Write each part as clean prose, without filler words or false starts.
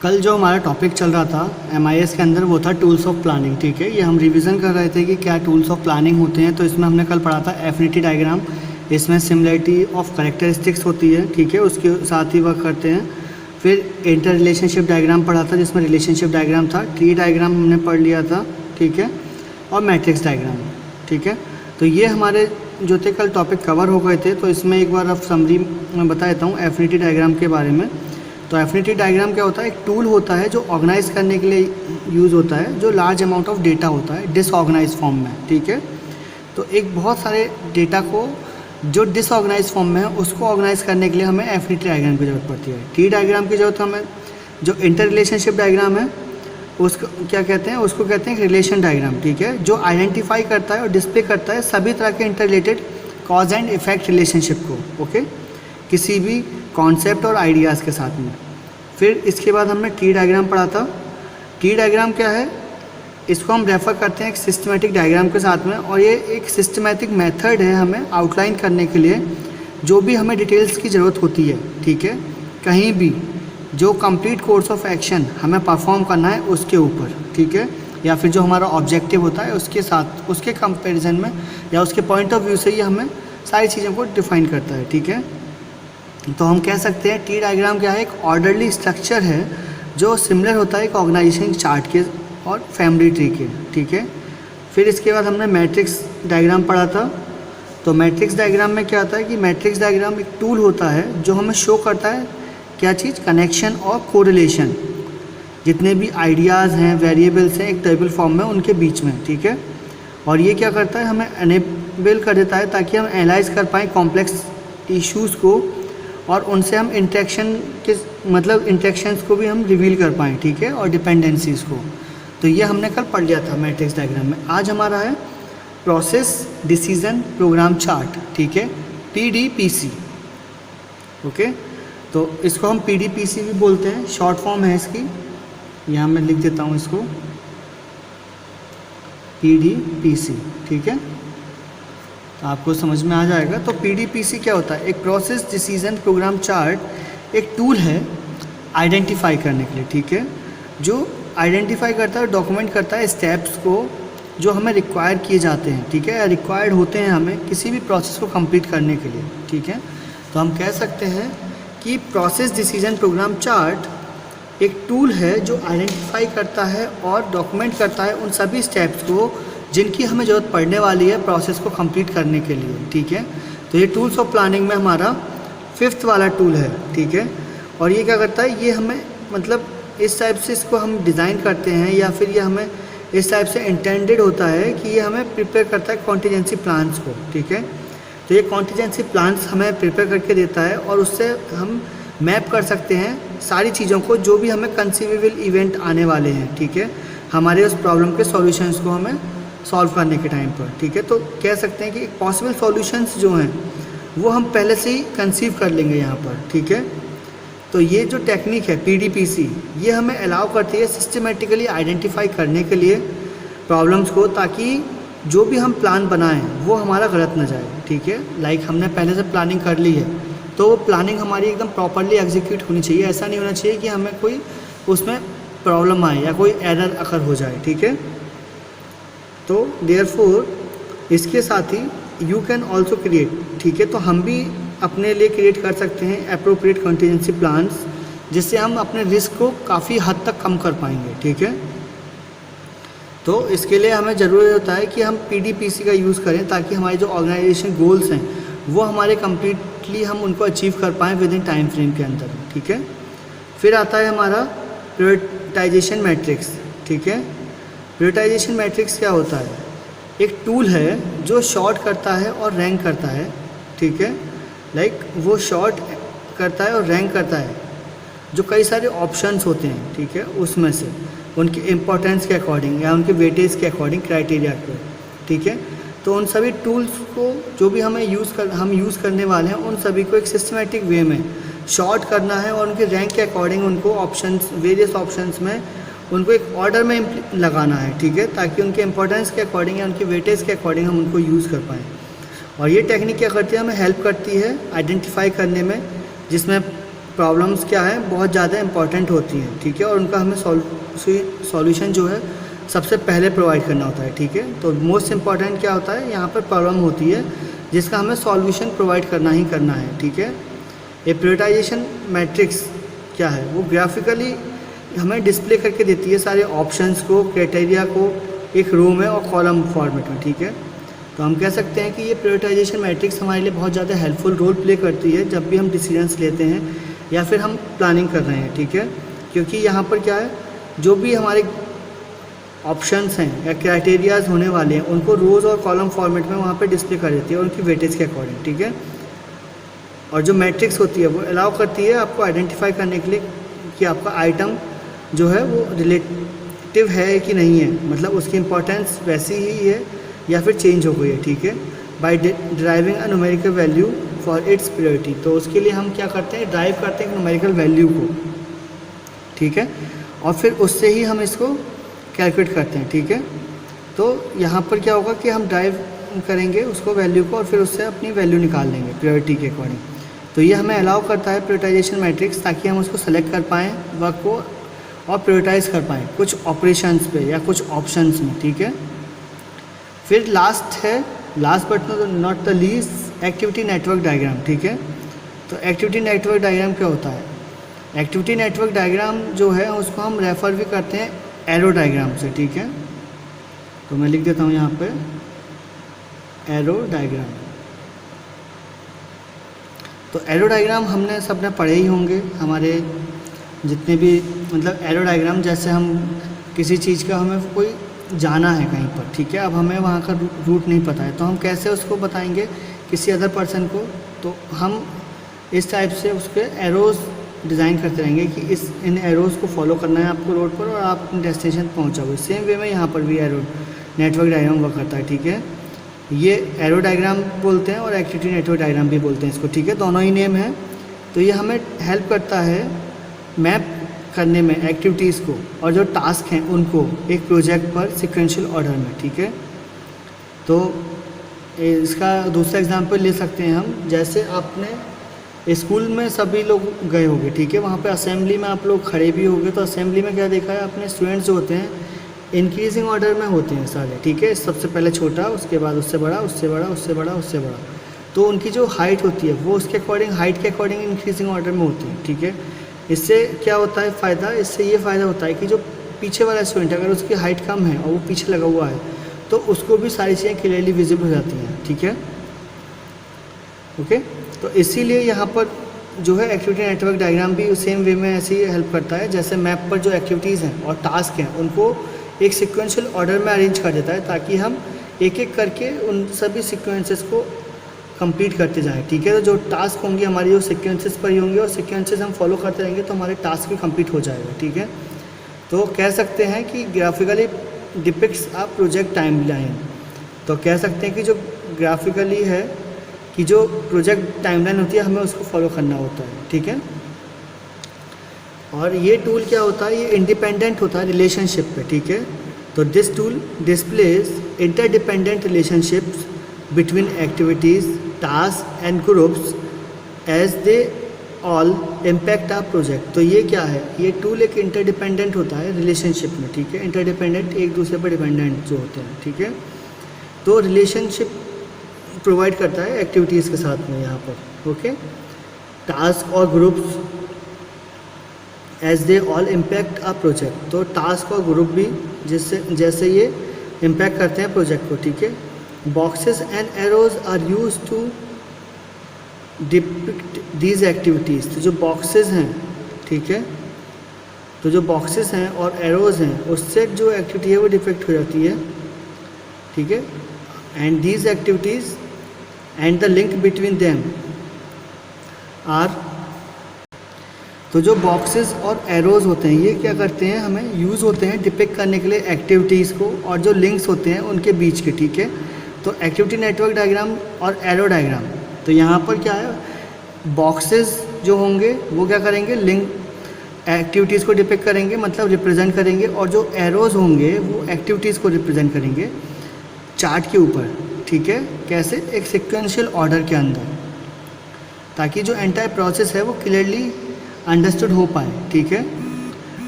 कल जो हमारा टॉपिक चल रहा था MIS के अंदर वो था टूल्स ऑफ प्लानिंग। ठीक है, ये हम रिवीजन कर रहे थे कि क्या टूल्स ऑफ प्लानिंग होते हैं। तो इसमें हमने कल पढ़ा था एफिनिटी डायग्राम, इसमें सिमिलरिटी ऑफ कैरेक्टरिस्टिक्स होती है। ठीक है, उसके साथ ही वर्क करते हैं। फिर इंटर रिलेशनशिप डायग्राम पढ़ा था जिसमें रिलेशनशिप डायग्राम था, ट्री डायग्राम हमने पढ़ लिया था। ठीक है, और मैट्रिक्स डायग्राम। ठीक है, तो ये हमारे जो थे कल टॉपिक कवर हो गए थे। तो इसमें एक बार अब समरी मैं बता देता हूँ एफिनिटी डायग्राम के बारे में। तो एफिनिटी डायग्राम क्या होता है, एक टूल होता है जो ऑर्गेनाइज करने के लिए यूज़ होता है, जो लार्ज अमाउंट ऑफ डेटा होता है डिसऑर्गेनाइज फॉर्म में। ठीक है, तो एक बहुत सारे डेटा को जो डिसऑर्गेनाइज फॉर्म में है उसको ऑर्गेनाइज करने के लिए हमें एफिनिटी डायग्राम की ज़रूरत पड़ती है। ट्री डायग्राम की ज़रूरत हमें, जो इंटर रिलेशनशिप डायग्राम है उसको क्या कहते हैं, उसको कहते हैं रिलेशन डायग्राम। ठीक है, जो आइडेंटिफाई करता है और डिस्प्ले करता है सभी तरह के inter related cause and effect relationship को। ओके, किसी भी कॉन्सेप्ट और आइडियाज़ के साथ में। फिर इसके बाद हमने ट्री डायग्राम पढ़ा था। ट्री डायग्राम क्या है, इसको हम रेफ़र करते हैं एक सिस्टमेटिक डायग्राम के साथ में, और ये एक सिस्टमेटिक मेथड है हमें आउटलाइन करने के लिए जो भी हमें डिटेल्स की ज़रूरत होती है। ठीक है, कहीं भी जो कंप्लीट कोर्स ऑफ एक्शन हमें परफॉर्म करना है उसके ऊपर। ठीक है, या फिर जो हमारा ऑब्जेक्टिव होता है उसके साथ, उसके कंपैरिजन में या उसके पॉइंट ऑफ व्यू से ही हमें सारी चीज़ों को डिफाइन करता है। ठीक है, तो हम कह सकते हैं ट्री डायग्राम क्या है, एक ऑर्डरली स्ट्रक्चर है जो सिमिलर होता है एक ऑर्गेनाइजेशन चार्ट के और फैमिली ट्री के। ठीक है, फिर इसके बाद हमने मैट्रिक्स डायग्राम पढ़ा था। तो मैट्रिक्स डायग्राम में क्या होता है कि मैट्रिक्स डायग्राम एक टूल होता है जो हमें शो करता है क्या चीज़, कनेक्शन और कोरिलेशन, जितने भी आइडियाज़ हैं, वेरिएबल्स हैं एक टेबल फॉर्म में उनके बीच में। ठीक है, और ये क्या करता है, हमें एनेबल कर देता है ताकि हम एनालाइज कर पाएँ कॉम्प्लेक्स इश्यूज़ को, और उनसे हम इंटरेक्शन के मतलब इंटरेक्शंस को भी हम रिवील कर पाएँ। ठीक है, और डिपेंडेंसीज़ को। तो ये हमने कल पढ़ लिया था मैट्रिक्स डायग्राम में। आज हमारा है प्रोसेस डिसीजन प्रोग्राम चार्ट। ठीक है, PDPC। ओके, तो इसको हम PDPC भी बोलते हैं, शॉर्ट फॉर्म है इसकी। यहाँ मैं लिख देता हूँ इसको PDPC। ठीक है, तो आपको समझ में आ जाएगा। तो PDPC क्या होता है, एक प्रोसेस डिसीजन प्रोग्राम चार्ट एक टूल है आइडेंटिफाई करने के लिए। ठीक है, जो आइडेंटिफाई करता है और डॉक्यूमेंट करता है स्टेप्स को जो हमें रिक्वायर किए जाते हैं। ठीक है, या रिक्वायर्ड होते हैं हमें किसी भी प्रोसेस को कंप्लीट करने के लिए। ठीक है, तो हम कह सकते हैं कि प्रोसेस डिसीजन प्रोग्राम चार्ट एक टूल है जो आइडेंटिफाई करता है और डॉक्यूमेंट करता है उन सभी स्टेप्स को जिनकी हमें ज़रूरत पड़ने वाली है प्रोसेस को कंप्लीट करने के लिए। ठीक है, तो ये टूल्स ऑफ प्लानिंग में हमारा 5th वाला टूल है। ठीक है, और ये क्या करता है, ये हमें मतलब इस टाइप से इसको हम डिज़ाइन करते हैं, या फिर ये हमें इस टाइप से इंटेंडेड होता है कि ये हमें प्रिपेयर करता है कॉन्टीजेंसी प्लान्स को। ठीक है, तो ये कॉन्टीजेंसी प्लान्स हमें प्रिपेयर करके देता है, और उससे हम मैप कर सकते हैं सारी चीज़ों को जो भी हमें कंसीवेबल इवेंट आने वाले हैं। ठीक है, हमारे उस प्रॉब्लम के सॉल्यूशंस को हमें सॉल्व करने के टाइम पर। ठीक है, तो कह सकते हैं कि पॉसिबल सॉल्यूशंस जो हैं वो हम पहले से ही कंसीव कर लेंगे यहाँ पर। ठीक है, तो ये जो टेक्निक है PDPC, ये हमें अलाउ करती है सिस्टमेटिकली आइडेंटिफाई करने के लिए प्रॉब्लम्स को, ताकि जो भी हम प्लान बनाएं वो हमारा गलत ना जाए। ठीक है, लाइक हमने पहले से प्लानिंग कर ली है तो वो प्लानिंग हमारी एकदम प्रॉपरली एग्जीक्यूट होनी चाहिए। ऐसा नहीं होना चाहिए कि हमें कोई उसमें प्रॉब्लम आए या कोई एरर अकर हो जाए। ठीक है, तो देयरफॉर इसके साथ ही यू कैन ऑल्सो क्रिएट। ठीक है, तो हम भी अपने लिए क्रिएट कर सकते हैं अप्रोप्रिएट कंटीजेंसी प्लान्स, जिससे हम अपने रिस्क को काफ़ी हद तक कम कर पाएंगे। ठीक है, तो इसके लिए हमें ज़रूरी होता है कि हम PDPC का यूज़ करें ताकि हमारे जो ऑर्गेनाइजेशन गोल्स हैं वो हमारे कम्प्लीटली हम उनको अचीव कर पाएँ विद इन टाइम फ्रेम के अंदर। ठीक है, फिर आता है हमारा प्रायोरिटाइजेशन मैट्रिक्स। ठीक है, प्रायोरिटाइजेशन मैट्रिक्स क्या होता है, एक टूल है जो शॉर्ट करता है और रैंक करता है। ठीक है, लाइक वो शॉर्ट करता है और रैंक करता है जो कई सारे ऑप्शंस होते हैं। ठीक है, उसमें से उनके इम्पोर्टेंस के अकॉर्डिंग या उनके वेटेज के अकॉर्डिंग क्राइटेरिया के। ठीक है, तो उन सभी टूल्स को जो भी हमें हम यूज़ करने वाले हैं उन सभी को एक सिस्टमेटिक वे में शॉर्ट करना है, और उनके रैंक के अकॉर्डिंग उनको ऑप्शंस, वेरियस ऑप्शंस में उनको एक ऑर्डर में लगाना है। ठीक है, ताकि उनके इम्पोर्टेंस के अकॉर्डिंग या उनके वेटेज के अकॉर्डिंग हम उनको यूज़ कर पाएँ। और ये टेक्निक क्या करती है, हमें हेल्प करती है आइडेंटिफाई करने में, जिसमें प्रॉब्लम्स क्या है बहुत ज़्यादा इंपॉर्टेंट होती हैं, ठीक है, और उनका हमें सॉल्यूशन जो है सबसे पहले प्रोवाइड करना होता है, ठीक है। तो मोस्ट इम्पॉर्टेंट क्या होता है, यहाँ पर प्रॉब्लम होती है जिसका हमें सॉल्यूशन प्रोवाइड करना ही करना है, ठीक है। ये प्रायोरिटाइजेशन मैट्रिक्स क्या है, वो ग्राफिकली हमें डिस्प्ले करके देती है सारे ऑप्शंस को, क्राइटेरिया को एक रो में और कॉलम फॉर्मेट में, ठीक है। तो हम कह सकते हैं कि ये प्रायोरिटाइजेशन मैट्रिक्स हमारे लिए बहुत ज़्यादा हेल्पफुल रोल प्ले करती है जब भी हम डिसीजंस लेते हैं या फिर हम प्लानिंग कर रहे हैं, ठीक है। क्योंकि यहाँ पर क्या है, जो भी हमारे ऑप्शंस हैं या क्राइटेरियाज होने वाले हैं उनको रोज़ और कॉलम फॉर्मेट में वहाँ पे डिस्प्ले कर देती है और उनकी वेटेज के अकॉर्डिंग, ठीक है। और जो मैट्रिक्स होती है वो अलाउ करती है आपको आइडेंटिफाई करने के लिए कि आपका आइटम जो है वो रिलेटिव है कि नहीं है, मतलब उसकी इंपॉर्टेंस वैसी ही है या फिर चेंज हो गई है, ठीक है। By driving a numerical value for its priority, तो उसके लिए हम क्या करते हैं, ड्राइव करते हैं न्यूमेरिकल वैल्यू को, ठीक है, और फिर उससे ही हम इसको कैलकुलेट करते हैं, ठीक है। तो यहाँ पर क्या होगा कि हम ड्राइव करेंगे उसको वैल्यू को और फिर उससे अपनी वैल्यू निकाल लेंगे प्रायोरिटी के अकॉर्डिंग। तो ये हमें अलाउ करता है प्रायोरिटाइजेशन मैट्रिक्स, ताकि हम उसको सेलेक्ट कर पाएँ वर्क को और प्रायोरिटाइज़ कर पाएँ कुछ ऑपरेशंस पे या कुछ ऑप्शंस में, ठीक है। फिर last but not the least activity network diagram, ठीक है। तो एक्टिविटी नेटवर्क डायग्राम क्या होता है, एक्टिविटी नेटवर्क डायग्राम जो है उसको हम रेफ़र भी करते हैं एरो डायग्राम से, ठीक है। तो मैं लिख देता हूँ यहाँ पे एरो डायग्राम। तो एरो डायग्राम हमने सबने पढ़े ही होंगे, हमारे जितने भी, मतलब एरो डायग्राम जैसे हम किसी चीज़ का हमें कोई जाना है कहीं पर, ठीक है, अब हमें वहाँ का रूट नहीं पता है तो हम कैसे उसको बताएंगे किसी अदर पर्सन को, तो हम इस टाइप से उसके एरोज़ डिज़ाइन करते रहेंगे कि इन एरोज़ को फॉलो करना है आपको रोड पर और आप अपने डेस्टिनेशन पहुँच जाओगे। सेम वे में यहाँ पर भी एरो नेटवर्क डायग्राम वर्क करता है, ठीक है। ये एरो डायग्राम बोलते हैं और एक्टिविटी नेटवर्क डायग्राम भी बोलते हैं इसको, ठीक है, दोनों ही नेम है। तो ये हमें हेल्प करता है मैप करने में एक्टिविटीज़ को और जो टास्क हैं उनको एक प्रोजेक्ट पर सिक्वेंशियल ऑर्डर में, ठीक है। तो इसका दूसरा एग्जांपल ले सकते हैं हम, जैसे आपने स्कूल में सभी लोग गए होंगे, ठीक है, वहाँ पे असेंबली में आप लोग खड़े भी होंगे, तो असेंबली में क्या देखा है आपने, स्टूडेंट्स जो होते हैं इंक्रीजिंग ऑर्डर में होते हैं सारे, ठीक है, सबसे पहले छोटा, उसके बाद उससे बड़ा, उससे बड़ा, उससे बड़ा, उससे बड़ा। तो उनकी जो हाइट होती है वो उसके अकॉर्डिंग, हाइट के अकॉर्डिंग इंक्रीजिंग ऑर्डर में होती है, ठीक है। इससे क्या होता है फ़ायदा, इससे ये फ़ायदा होता है कि जो पीछे वाला स्टूडेंट अगर उसकी हाइट कम है और वो पीछे लगा हुआ है तो उसको भी सारी चीज़ें क्लियरली विजिबल हो जाती हैं, ठीक है, ओके। तो इसीलिए यहाँ पर जो है एक्टिविटी नेटवर्क डायग्राम भी सेम वे में ऐसे ही हेल्प करता है, जैसे मैप पर जो एक्टिविटीज़ हैं और टास्क हैं उनको एक सिक्वेंशियल ऑर्डर में अरेंज कर देता है, ताकि हम एक एक करके उन सभी सिक्वेंसेस को कंप्लीट करते जाएं, ठीक है। तो जो टास्क होंगे हमारी वो सीक्वेंसेस पर ही होंगे और सीक्वेंसेस हम फॉलो करते रहेंगे तो हमारे टास्क भी कंप्लीट हो जाएगा, ठीक है। तो कह सकते हैं कि graphically depicts a project timeline. तो कह सकते हैं कि जो ग्राफिकली है कि जो प्रोजेक्ट टाइमलाइन होती है हमें उसको फॉलो करना होता है, ठीक है। और ये टूल क्या होता है, ये इंडिपेंडेंट होता है रिलेशनशिप पे, ठीक है। तो this tool displays interdependent relationships between activities, task and groups as they all impact a project. तो ये क्या है, ये टूल एक इंटरडिपेंडेंट होता है रिलेशनशिप में, ठीक है। इंटरडिपेंडेंट एक दूसरे पर डिपेंडेंट जो होते हैं, ठीक है। तो रिलेशनशिप प्रोवाइड करता है एक्टिविटीज़ के साथ में यहाँ पर, ओके। टास्क और groups as they all impact a project. तो टास्क और ग्रुप भी जैसे ये इम्पैक्ट करते हैं प्रोजेक्ट को, ठीक है। Boxes and arrows are use to depict these activities. तो जो बॉक्सेस हैं, ठीक है, तो जो बॉक्सेस हैं और एरोज हैं उससे जो एक्टिविटी है वो डिपिक्ट हो जाती है, ठीक है। And these activities and the link between them are. तो जो बॉक्सेस और एरोज़ होते हैं ये क्या करते हैं, हमें यूज़ होते हैं डिपिक्ट करने के लिए एक्टिविटीज़ को और जो लिंक्स होते हैं उनके बीच के, ठीक है। तो एक्टिविटी नेटवर्क डायग्राम और एरो डायग्राम, तो यहाँ पर क्या है, बॉक्सेस जो होंगे वो क्या करेंगे, लिंक एक्टिविटीज़ को डिपिक्ट करेंगे, मतलब रिप्रेजेंट करेंगे, और जो एरोज़ होंगे वो एक्टिविटीज़ को रिप्रेजेंट करेंगे चार्ट के ऊपर, ठीक है। कैसे, एक सिक्वेंशियल ऑर्डर के अंदर, ताकि जो एंटायर प्रोसेस है वो क्लियरली अंडरस्टूड हो पाए, ठीक है।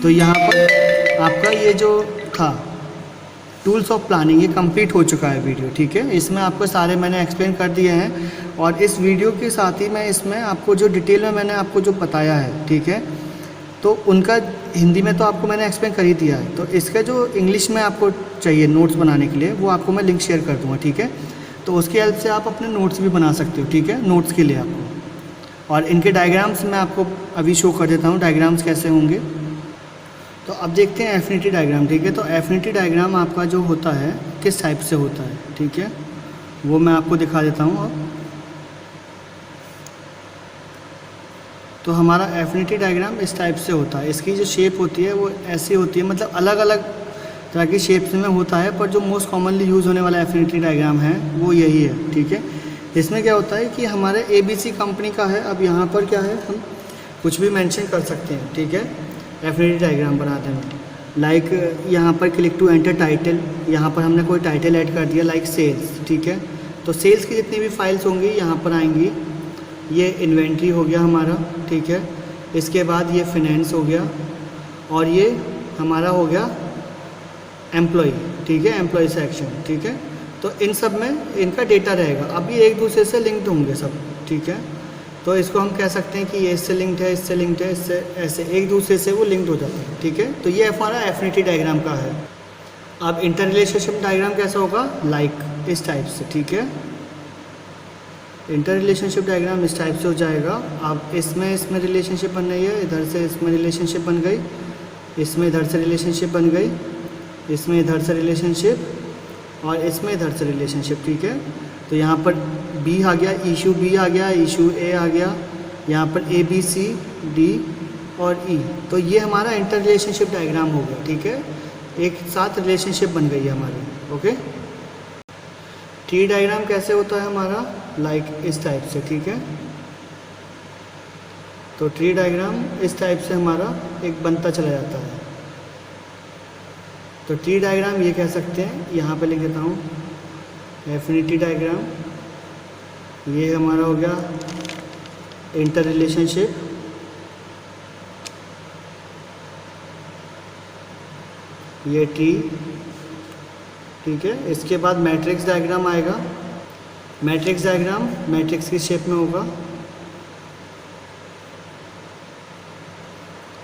तो यहाँ पर आपका ये जो था टूल्स ऑफ प्लानिंग ये कंप्लीट हो चुका है वीडियो, ठीक है। इसमें आपको सारे मैंने एक्सप्लेन कर दिए हैं और इस वीडियो के साथ ही मैं इसमें आपको जो डिटेल में मैंने आपको जो बताया है, ठीक है, तो उनका हिंदी में तो आपको मैंने एक्सप्लेन कर ही दिया है। तो इसका जो इंग्लिश में आपको चाहिए नोट्स बनाने के लिए वो आपको मैं लिंक शेयर कर दूँगा, ठीक है। तो उसकी हेल्प से आप अपने नोट्स भी बना सकते हो, ठीक है, नोट्स के लिए आपको। और इनके डायग्राम्स मैं आपको अभी शो कर देता हूँ डायग्राम्स कैसे होंगे। तो अब देखते हैं एफिनिटी डायग्राम, ठीक है। तो एफिनिटी डायग्राम आपका जो होता है किस टाइप से होता है, ठीक है, वो मैं आपको दिखा देता हूँ अब। तो हमारा एफिनिटी डायग्राम इस टाइप से होता है। इसकी जो शेप होती है वो ऐसी होती है, मतलब अलग अलग तरह की शेप्स में होता है, पर जो मोस्ट कॉमनली यूज़ होने वाला एफिनिटी डायग्राम है वो यही है, ठीक है। इसमें क्या होता है कि हमारे ABC कंपनी का है। अब यहाँ पर क्या है, हम कुछ भी मेंशन कर सकते हैं, ठीक है, एफिनिटी डायग्राम बनाते हैं। लाइक यहाँ पर क्लिक टू एंटर टाइटल, यहाँ पर हमने कोई टाइटल ऐड कर दिया लाइक सेल्स, ठीक है। तो सेल्स की जितनी भी फाइल्स होंगी यहाँ पर आएंगी। ये इन्वेंट्री हो गया हमारा, ठीक है। इसके बाद ये फिनेंस हो गया और ये हमारा हो गया एम्प्लॉय, ठीक है, एम्प्लॉय सेक्शन, ठीक है। तो इन सब में इनका डेटा रहेगा। अब ये एक दूसरे से लिंक्ड होंगे सब, ठीक है। तो इसको हम कह सकते हैं कि ये इससे लिंक्ड है, इससे लिंक्ड है, इससे ऐसे एक दूसरे से वो लिंक्ड हो जाते हैं, ठीक है। तो ये हमारा एफिनिटी डायग्राम का है। अब इंटर रिलेशनशिप डायग्राम कैसा होगा, लाइक इस टाइप से, ठीक है। इंटर रिलेशनशिप डायग्राम इस टाइप से हो जाएगा। अब इसमें रिलेशनशिप बन रही है, इधर से इसमें रिलेशनशिप बन गई, इसमें इधर से रिलेशनशिप बन गई, इसमें इधर से रिलेशनशिप और इसमें इधर से रिलेशनशिप, ठीक है। तो यहाँ पर B आ गया, इशू B आ गया, इशू A आ गया, यहाँ पर A B C D और E। तो ये हमारा इंटर रिलेशनशिप डायग्राम हो गया, ठीक है। एक साथ रिलेशनशिप बन गई है हमारी, ओके। ट्री डायग्राम कैसे होता है हमारा, लाइक इस टाइप से, ठीक है। तो ट्री डायग्राम इस टाइप से हमारा एक बनता चला जाता है। तो ट्री डायग्राम ये कह सकते हैं, यहाँ पे लिख देता हूँ एफिनिटी डायग्राम। ये हमारा हो गया इंटर रिलेशनशिप, ये ट्री, ठीक है। इसके बाद मैट्रिक्स डायग्राम आएगा। मैट्रिक्स डायग्राम मैट्रिक्स की शेप में होगा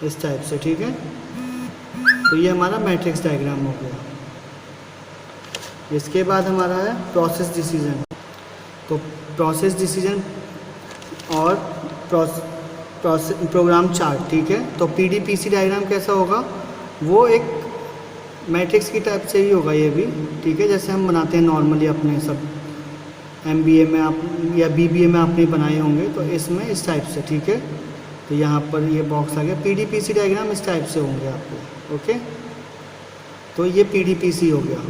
इस टाइप से, ठीक है। तो ये हमारा मैट्रिक्स डायग्राम हो गया। इसके बाद हमारा है प्रोसेस डिसीजन। तो प्रोसेस डिसीजन और प्रोग्राम चार्ट, ठीक है। तो PDPC डायग्राम कैसा होगा, वो एक मैट्रिक्स की टाइप से ही होगा ये भी, ठीक है, जैसे हम बनाते हैं नॉर्मली अपने सब MBA में आप या BBA में आपने बनाए होंगे। तो इसमें इस टाइप से, ठीक है। तो यहाँ पर ये बॉक्स आ गया। PDPC डायग्राम इस टाइप से होंगे आपको, ओके। तो ये PDPC हो गया।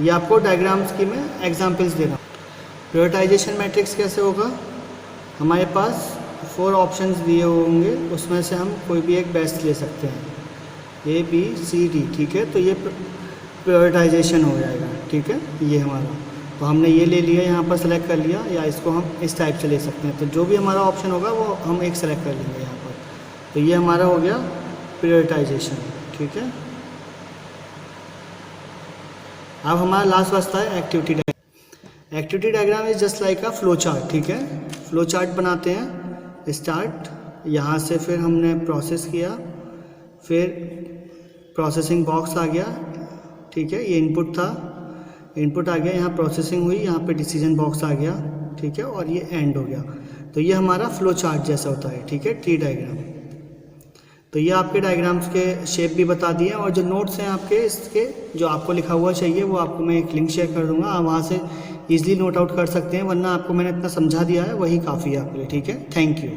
ये आपको डायग्राम्स की मैं एग्जांपल्स दे रहा हूँ। प्रायोरिटाइजेशन मैट्रिक्स कैसे होगा, हमारे पास 4 ऑप्शंस दिए होंगे, उसमें से हम कोई भी एक बेस्ट ले सकते हैं, A B C D, ठीक है। तो ये प्रायोरिटाइजेशन हो जाएगा, ठीक है, ये हमारा। तो हमने ये ले लिया, यहाँ पर सेलेक्ट कर लिया, या इसको हम इस टाइप से ले सकते हैं। तो जो भी हमारा ऑप्शन होगा वो हम एक सेलेक्ट कर लेंगे यहाँ पर। तो ये हमारा हो गया प्रायोरिटाइजेशन, ठीक है। अब हमारा लास्ट बचता है activity diagram. Activity diagram is just like a flow chart, ठीक है। फ्लो चार्ट बनाते हैं, स्टार्ट यहाँ से, फिर हमने प्रोसेस किया, फिर प्रोसेसिंग बॉक्स आ गया, ठीक है, ये इनपुट था, इनपुट आ गया, यहाँ प्रोसेसिंग हुई, यहाँ पे डिसीजन बॉक्स आ गया, ठीक है, और ये एंड हो गया। तो ये हमारा फ्लो चार्ट जैसा होता है, ठीक है, ट्री डायग्राम। तो ये आपके डायग्राम्स के शेप भी बता दिए, और जो नोट्स हैं आपके इसके जो आपको लिखा हुआ चाहिए वो आपको मैं एक लिंक शेयर कर दूंगा, आप वहाँ से ईजिली नोट आउट कर सकते हैं, वरना आपको मैंने इतना समझा दिया है वही काफ़ी है आपके लिए, ठीक है। Thank you.